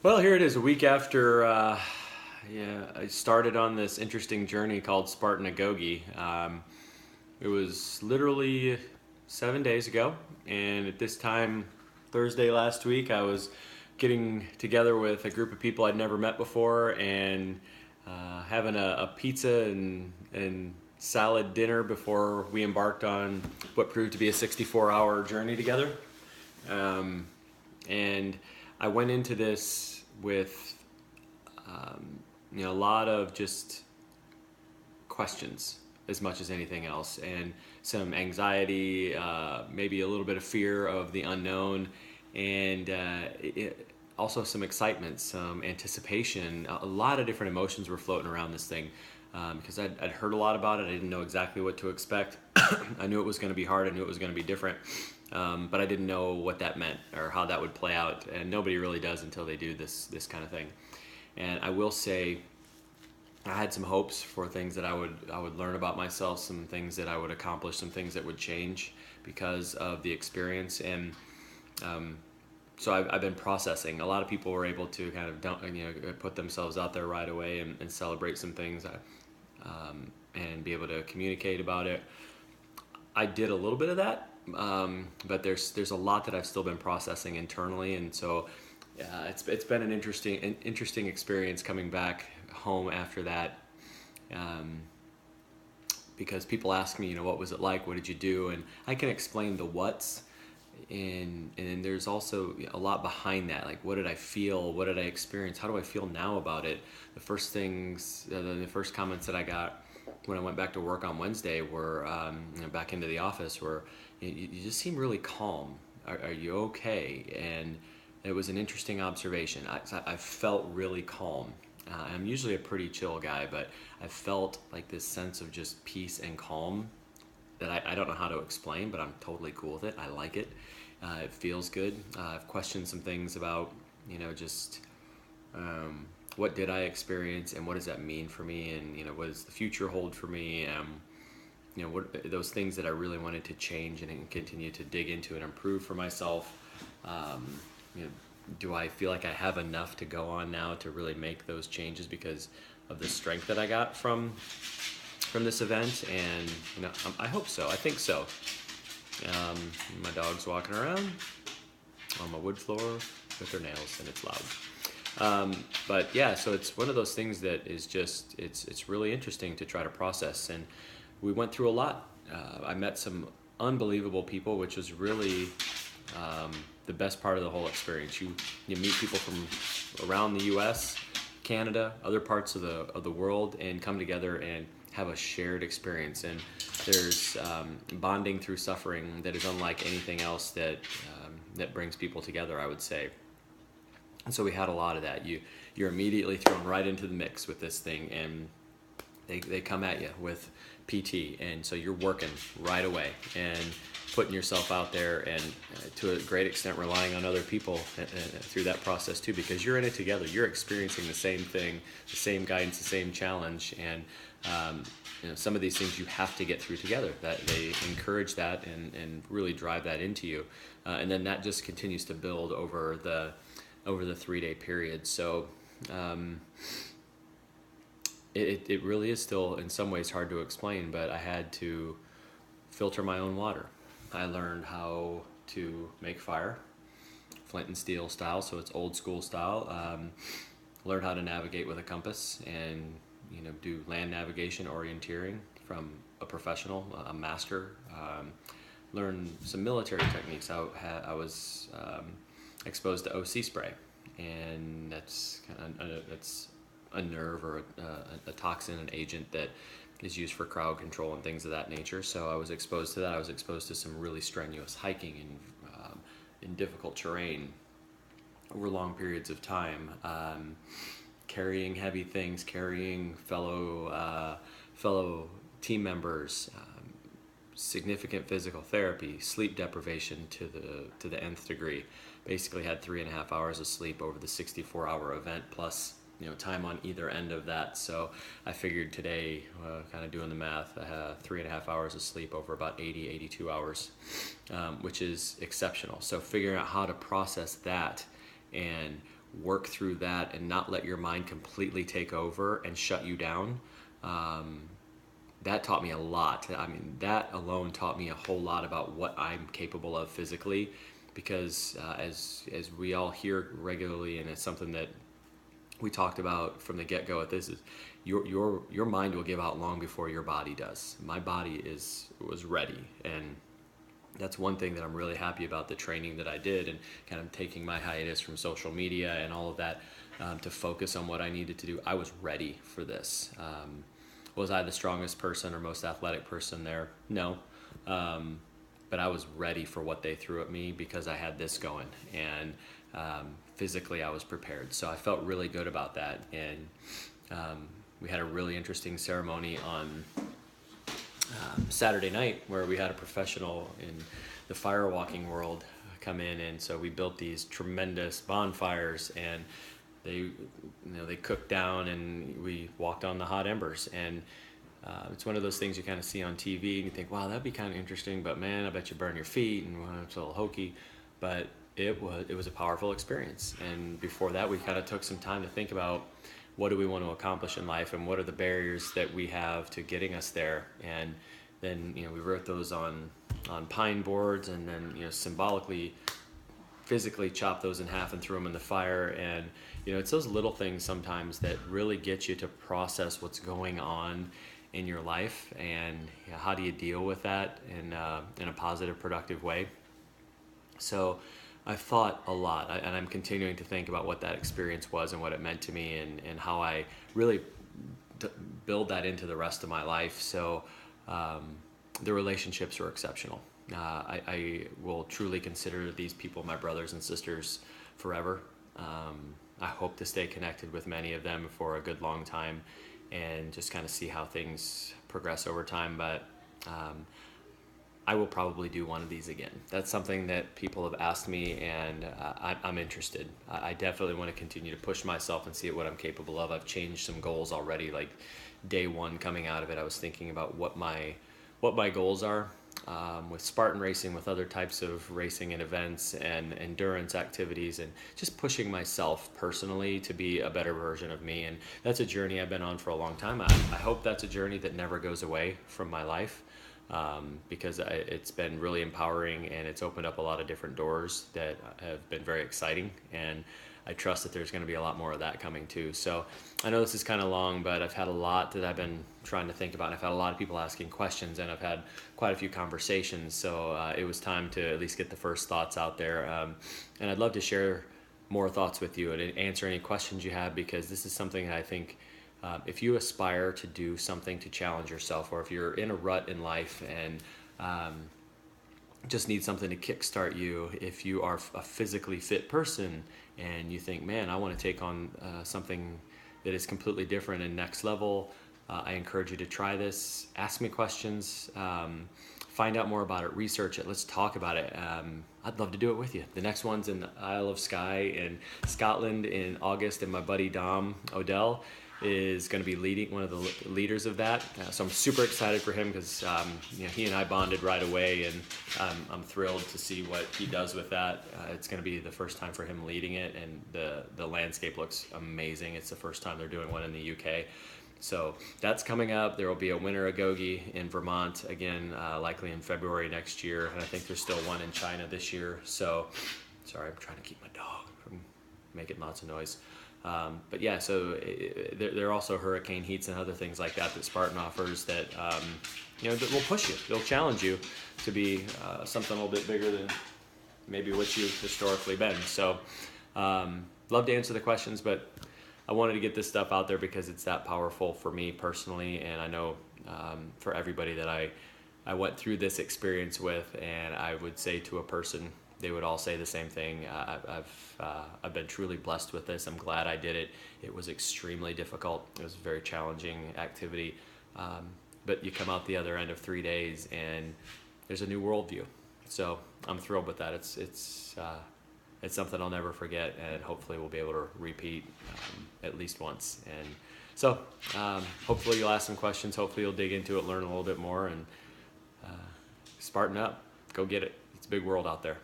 Well, here it is, a week after I started on this interesting journey called Spartan AGOGE. It was literally 7 days ago, and at this time, Thursday last week, I was getting together with a group of people I'd never met before and having a pizza and salad dinner before we embarked on what proved to be a 64-hour journey together. Um, and I went into this with a lot of just questions as much as anything else, and some anxiety, maybe a little bit of fear of the unknown, and also some excitement, some anticipation. A lot of different emotions were floating around this thing because I'd heard a lot about it. I didn't know exactly what to expect. I knew it was going to be hard. I knew it was going to be different. But I didn't know what that meant or how that would play out, and nobody really does until they do this kind of thing. And I will say, I had some hopes for things that I would learn about myself, some things that I would accomplish, some things that would change because of the experience. And so I've been processing. A lot of people were able to kind of put themselves out there right away and celebrate some things, and be able to communicate about it. I did a little bit of that, but there's a lot that I've still been processing internally, and so it's been an interesting experience coming back home after that, because people ask me, what was it like? What did you do? And I can explain the what's, and there's also a lot behind that. Like, what did I feel? What did I experience? How do I feel now about it? The first comments that I got when I went back to work on Wednesday were, back into the office, were, you just seem really calm. Are you okay? And it was an interesting observation. I felt really calm. I'm usually a pretty chill guy, but I felt like this sense of just peace and calm that I don't know how to explain, but I'm totally cool with it. I like it. It feels good. I've questioned some things about, just what did I experience and what does that mean for me, and what does the future hold for me. What those things that I really wanted to change and continue to dig into and improve for myself. You know, do I feel like I have enough to go on now to really make those changes because of the strength that I got from this event? And I hope so. I think so. My dog's walking around on my wood floor with her nails, and it's loud. But yeah, so it's one of those things that is just it's really interesting to try to process. And we went through a lot. I met some unbelievable people, which was really the best part of the whole experience. You meet people from around the U.S., Canada, other parts of the world, and come together and have a shared experience. And there's bonding through suffering that is unlike anything else that brings people together, I would say. And so we had a lot of that. You're immediately thrown right into the mix with this thing, and they come at you with PT, and so you're working right away and putting yourself out there, and to a great extent relying on other people through that process too, because you're in it together. You're experiencing the same thing, the same guidance, the same challenge, and some of these things you have to get through together. That they encourage that and really drive that into you, and then that just continues to build over the 3-day period. So it really is still in some ways hard to explain, but I had to filter my own water. I learned how to make fire, flint and steel style, so it's old school style. Learned how to navigate with a compass, and do land navigation orienteering from a professional, a master. Learned some military techniques. I was exposed to OC spray, and that's a nerve or a toxin, an agent that is used for crowd control and things of that nature. So I was exposed to that. I was exposed to some really strenuous hiking in difficult terrain over long periods of time, carrying heavy things, carrying fellow team members, significant physical therapy, sleep deprivation to the nth degree. Basically had 3.5 hours of sleep over the 64-hour event, plus time on either end of that. So I figured today, kind of doing the math, I had 3.5 hours of sleep over about 82 hours, which is exceptional. So figuring out how to process that and work through that and not let your mind completely take over and shut you down. Um, that taught me a lot. I mean, that alone taught me a whole lot about what I'm capable of physically, because as we all hear regularly, and it's something that we talked about from the get-go at this, is your mind will give out long before your body does. My body was ready, and that's one thing that I'm really happy about the training that I did, and kind of taking my hiatus from social media and all of that, to focus on what I needed to do. I was ready for this. Was I the strongest person or most athletic person there? No. But I was ready for what they threw at me because I had this going, and physically I was prepared. So I felt really good about that. And we had a really interesting ceremony on Saturday night where we had a professional in the firewalking world come in, and so we built these tremendous bonfires, and they cooked down, and we walked on the hot embers. And it's one of those things you kind of see on TV and you think, wow, that'd be kind of interesting, but man, I bet you burn your feet, and well, it's a little hokey. But it was a powerful experience. And before that, we kind of took some time to think about, what do we want to accomplish in life, and what are the barriers that we have to getting us there. And then we wrote those on pine boards, and then symbolically, physically chopped those in half and threw them in the fire. And it's those little things sometimes that really get you to process what's going on in your life, and how do you deal with that in a positive, productive way. So I've thought a lot, and I'm continuing to think about what that experience was and what it meant to me, and how I really build that into the rest of my life. So the relationships are exceptional. I will truly consider these people my brothers and sisters forever. I hope to stay connected with many of them for a good long time, and just kind of see how things progress over time. But I will probably do one of these again. That's something that people have asked me, and I'm interested. I definitely want to continue to push myself and see what I'm capable of. I've changed some goals already. Like day one coming out of it, I was thinking about what my goals are, with Spartan racing, with other types of racing and events and endurance activities, and just pushing myself personally to be a better version of me. And that's a journey I've been on for a long time. I hope that's a journey that never goes away from my life. Because it's been really empowering, and it's opened up a lot of different doors that have been very exciting, and I trust that there's going to be a lot more of that coming too. So I know this is kind of long, but I've had a lot that I've been trying to think about, and I've had a lot of people asking questions, and I've had quite a few conversations, so it was time to at least get the first thoughts out there, and I'd love to share more thoughts with you and answer any questions you have, because this is something that I think, if you aspire to do something to challenge yourself, or if you're in a rut in life and just need something to kickstart you, if you are a physically fit person and you think, man, I want to take on something that is completely different and next level, I encourage you to try this. Ask me questions, find out more about it, research it, let's talk about it. I'd love to do it with you. The next one's in the Isle of Skye in Scotland in August, and my buddy Dom Odell is going to be leading, one of the leaders of that. So I'm super excited for him, because he and I bonded right away, and I'm thrilled to see what he does with that. It's going to be the first time for him leading it, and the landscape looks amazing. It's the first time they're doing one in the UK. So that's coming up. There will be a Winter AGOGE in Vermont again, likely in February next year, and I think there's still one in China this year. So sorry, I'm trying to keep my dog from making lots of noise. But yeah, so there are also hurricane heats and other things like that Spartan offers that that will push you. They'll challenge you to be something a little bit bigger than maybe what you've historically been. So love to answer the questions, but I wanted to get this stuff out there because it's that powerful for me personally, and I know for everybody that I went through this experience with, and I would say to a person, they would all say the same thing. I've been truly blessed with this. I'm glad I did it. It was extremely difficult. It was a very challenging activity, but you come out the other end of 3 days, and there's a new worldview. So I'm thrilled with that. It's something I'll never forget, and hopefully we'll be able to repeat at least once. And so hopefully you'll ask some questions. Hopefully you'll dig into it, learn a little bit more, and Spartan up. Go get it. It's a big world out there.